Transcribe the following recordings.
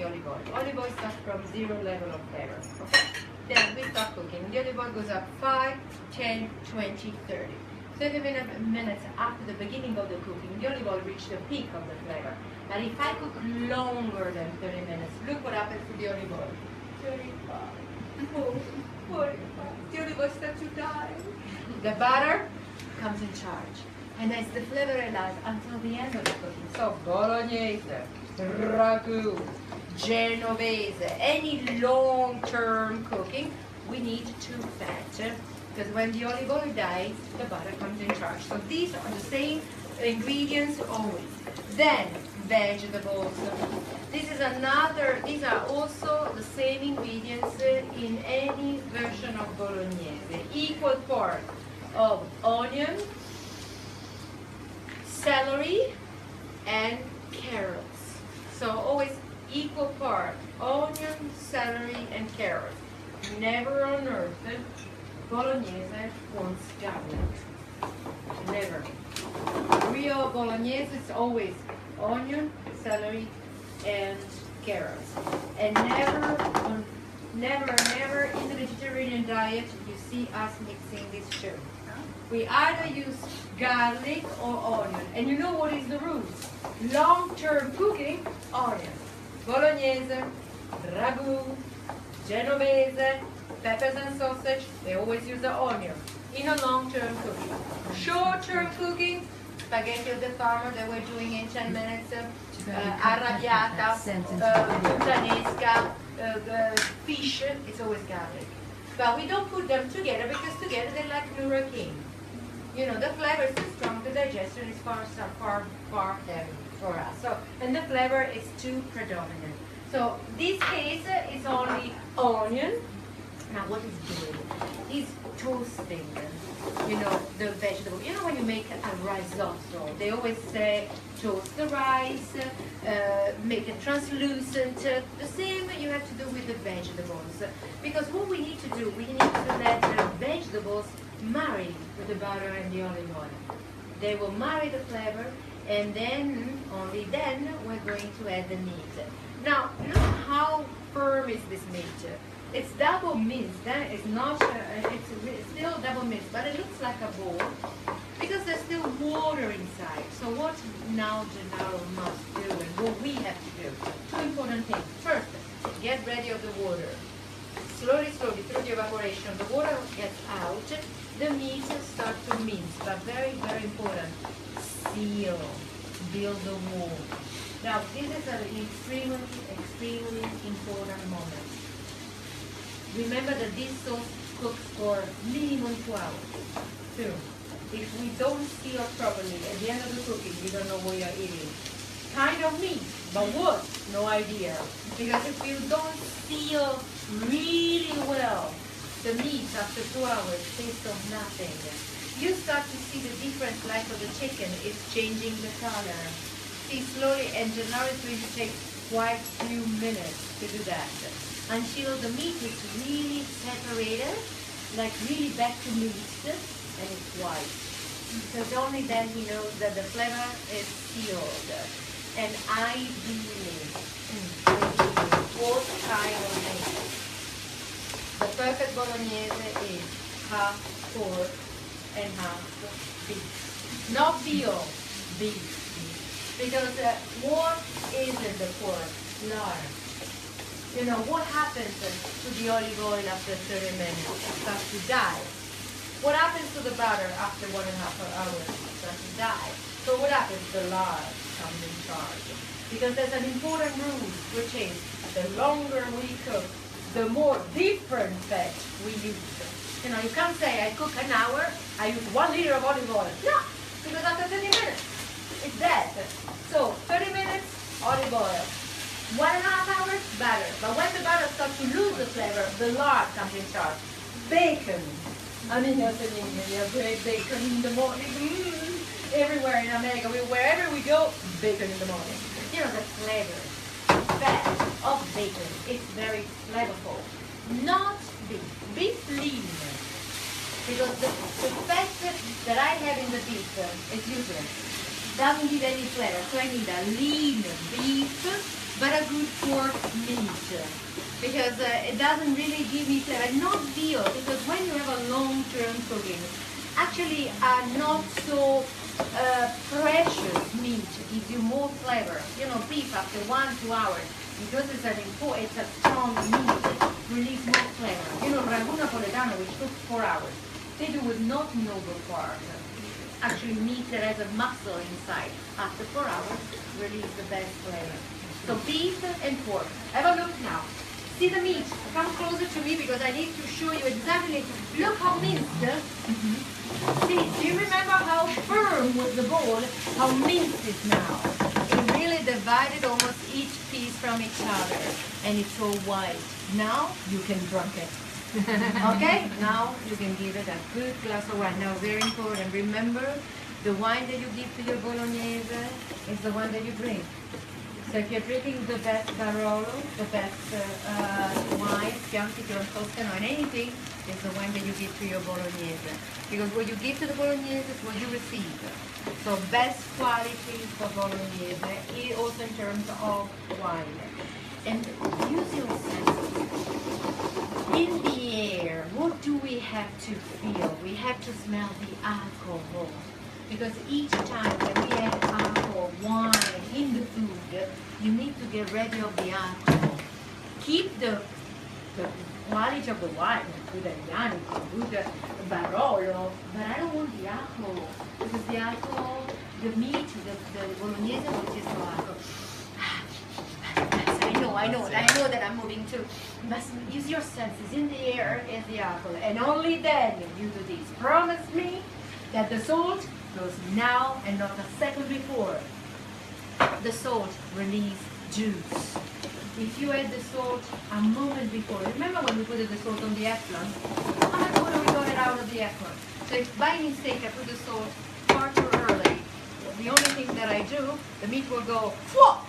olive oil. Olive oil starts from 0 level of flavor. Okay? Then we start cooking. The olive oil goes up 5, 10, 20, 30. 30 minutes after the beginning of the cooking, the olive oil reaches the peak of the flavor. But if I cook longer than 30 minutes, look what happens to the olive oil. 35, 40, 45. The olive oil starts to die. The butter comes in charge. And it's the flavor alive until the end of the cooking. So bolognese, ragu, genovese, any long-term cooking, we need to fat. Because when the olive oil dies, the butter comes in charge. So these are the same ingredients always. Then vegetables. These are also the same ingredients in any version of bolognese. Equal part of onion, celery, and carrots. So always equal part onion, celery, and carrots. Never on earth bolognese wants garlic. Never. Real bolognese is always onion, celery, and carrots. And never in the vegetarian diet you see us mixing these two. We either use garlic or onion. And you know what is the rule? Long-term cooking, onion. Bolognese, ragu, genovese, peppers and sausage, they always use the onion in a long-term cooking. Short-term cooking, spaghetti of the farmer that we're doing in 10 minutes, arrabbiata, puttanesca, fish, it's always garlic. But we don't put them together because together they're like Nurakin. You know, the flavor is too strong, the digestion is far heavy for us. So, and the flavor is too predominant. So this case is only onion. Now what he's doing, he's toasting, you know, the vegetable. You know when you make a risotto, they always say toast the rice, make it translucent. The same you have to do with the vegetables. Because what we need to do, we need to let the vegetables marry with the butter and the olive oil. They will marry the flavor, and then, only then, we're going to add the meat. Now, look how firm is this meat. It's double minced. It's not. It's still double minced, but it looks like a ball because there's still water inside. So what now Ginaro must do, and what we have to do? Two important things. First, get ready of the water. Slowly, slowly, through the evaporation, the water gets out. The meat starts to mince, but very, very important. Seal, build the wall. Now, this is an extremely, extremely important moment. Remember that this sauce cooks for minimum 2 hours. Two, if we don't seal properly at the end of the cooking, you don't know what you're eating. Kind of meat, but what? No idea. Because if you don't seal really well, the meat after 2 hours tastes of nothing. You start to see the difference, like of the chicken, it's changing the color. See slowly, and Ginaro is going to take quite a few minutes to do that. Until the meat is really separated, like really back to meat, and it's white. Because only then he knows that the flavor is sealed. And ideally, what kind of meat? The perfect bolognese is half pork and half beef. Not veal, beef. Because what is in the pork? Lard. You know, what happens to the olive oil after 30 minutes? It starts to die. What happens to the butter after 1.5 hours? It starts to die. So what happens? The lard comes in charge. Because there's an important rule, which is the longer we cook, the more different fat we use. You know, you can't say I cook an hour, I use 1 liter of olive oil. No, because after 30 minutes, it's dead. So 30 minutes, olive oil. 1.5 hours, butter. But when the butter starts to lose the flavor, the lard comes in charge. Bacon. I mean, as an Indian, you have great bacon in the morning. Everywhere in America, wherever we go, bacon in the morning. You know, the flavor, fat of bacon, it's very flavorful. Not beef. Beef lean. Because the fat that I have in the beef is useless. Doesn't give any flavor. So I need a lean beef but a good pork meat. Because it doesn't really give me flavor. Not veal, because when you have a long-term cooking, actually not so precious meat gives you more flavor. You know, beef after 1-2 hours, because it's a strong meat, release more flavor. You know, ragu napoletano, which took 4 hours, they do with not noble part. Actually, meat that has a muscle inside, after 4 hours, release the best flavor. So beef and pork. Have a look now. See the meat. Come closer to me because I need to show you exactly. Look how minced. See, do you remember how firm was the bone? How minced it now? It really divided almost each piece from each other. And it's all white. Now you can drink it. Okay? Now you can give it a good glass of wine. Now very important. Remember, the wine that you give to your bolognese is the one that you drink. So if you're drinking the best Barolo, the best wine, Chianti, Toscano, and anything, is the wine that you give to your bolognese. Because what you give to the bolognese is what you receive. So best quality for bolognese, also in terms of wine. And use your senses. In the air, what do we have to feel? We have to smell the alcohol. Because each time that we add alcohol, wine in the food, you need to get ready of the alcohol. Keep the quality of the wine, good Aglianico, good Barolo, but I don't want the alcohol. Because the alcohol, the meat, the bolognese, which is so alcohol. I know that I'm moving too. You must use your senses. In the air is the alcohol. And only then you do this. Promise me that the salt goes now and not a second before. The salt release juice. If you add the salt a moment before, remember when we put the salt on the eggplant? How much water we got it out of the eggplant? So if by mistake I put the salt far too early, the only thing that I do, the meat will go, whoa,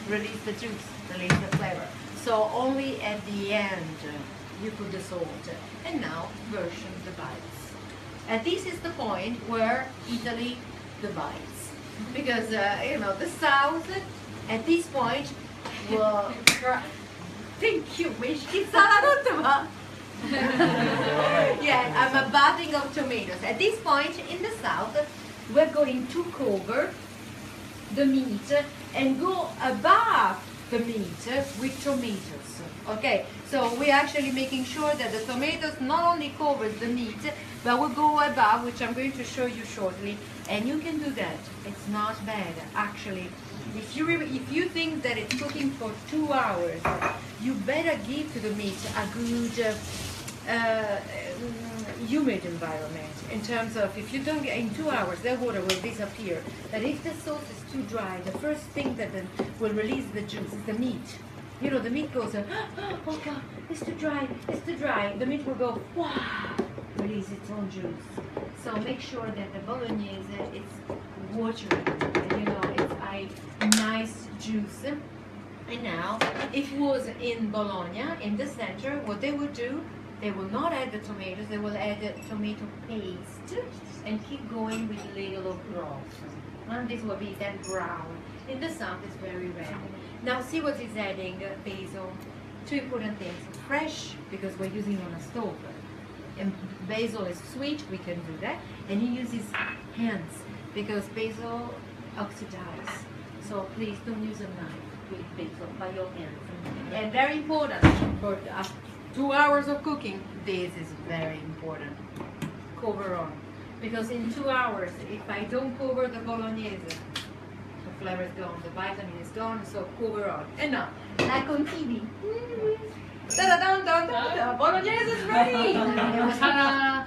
release the juice, release the flavor. So only at the end you put the salt. And now version the bites. And this is the point where Italy divides. Because, the South, at this point, will thank you, yeah, I'm a bathing of tomatoes. At this point, in the South, we're going to cover the meat and go above the meat with tomatoes. Okay, so we're actually making sure that the tomatoes not only covers the meat, but will go above, which I'm going to show you shortly. And you can do that. It's not bad, actually. If you think that it's cooking for 2 hours, you better give to the meat a good humid environment. In terms of, if you don't get in 2 hours, the water will disappear. But if the sauce is too dry, the first thing that will release the juice is the meat. You know, the meat goes, oh God, it's too dry, it's too dry. The meat will go, wow, release its own juice. So make sure that the bolognese is watery, and it's a nice juice. And now, if it was in Bologna, in the center, what they would do, they will not add the tomatoes, they will add the tomato paste and keep going with a little of broth. And this will be then brown. In the south, it's very red. Now see what he's adding, basil. 2 important things. Fresh, because we're using on a stove. And basil is sweet, we can do that. And he uses hands, because basil oxidizes. So please don't use a knife with basil, by your hands. And very important, for 2 hours of cooking, this is very important. Cover on. Because in 2 hours, if I don't cover the bolognese, the flavor is gone, the vitamin is gone, so cover on. And now, like on TV. Da-da-dun-dun-dun, bolognese is ready! Ta-da!